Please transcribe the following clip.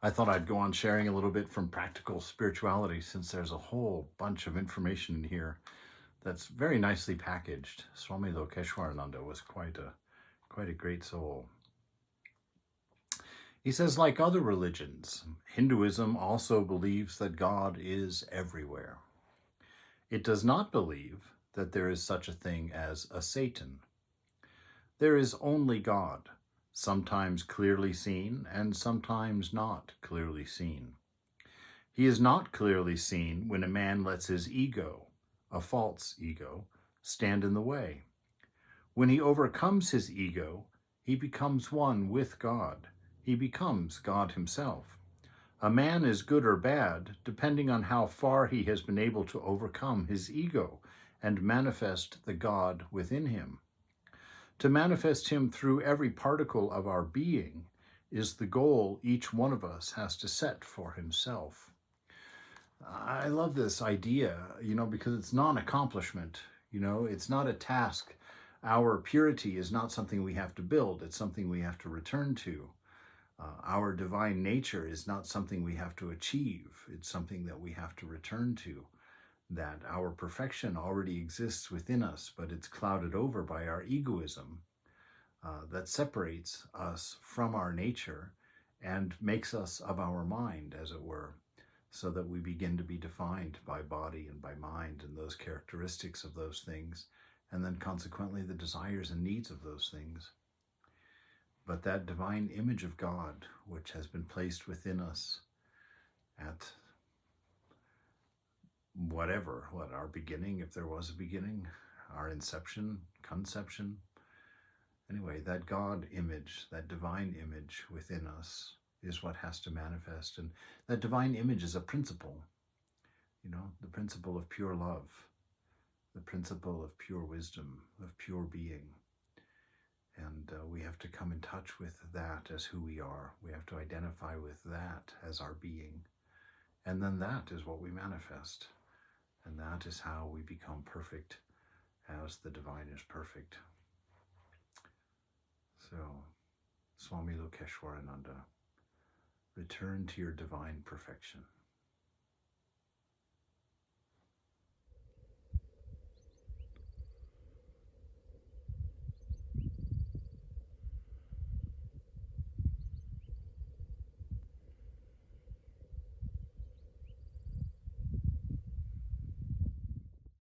I thought I'd go on sharing a little bit from practical spirituality since there's a whole bunch of information in here that's very nicely packaged. Swami Lokeshwarananda was quite a great soul. He says, like other religions, Hinduism also believes that God is everywhere. It does not believe that there is such a thing as a Satan. There is only God, sometimes clearly seen and sometimes not clearly seen. He is not clearly seen when a man lets his ego, a false ego, stand in the way. When he overcomes his ego, he becomes one with God. He becomes God himself. A man is good or bad depending on how far he has been able to overcome his ego and manifest the God within him. To manifest him through every particle of our being is the goal each one of us has to set for himself. I love this idea, because it's non-accomplishment. It's not a task. Our purity is not something we have to build. It's something we have to return to. Our divine nature is not something we have to achieve. It's something that we have to return to. That our perfection already exists within us, but it's clouded over by our egoism that separates us from our nature and makes us of our mind, as it were, so that we begin to be defined by body and by mind and those characteristics of those things, and then consequently the desires and needs of those things. But that divine image of God, which has been placed within us at our beginning, if there was a beginning, our inception, conception. Anyway, that God image, that divine image within us is what has to manifest. And that divine image is a principle, the principle of pure love, the principle of pure wisdom, of pure being. And we have to come in touch with that as who we are. We have to identify with that as our being. And then that is what we manifest. And that is how we become perfect as the divine is perfect. So, Swami Lokeshwarananda, return to your divine perfection.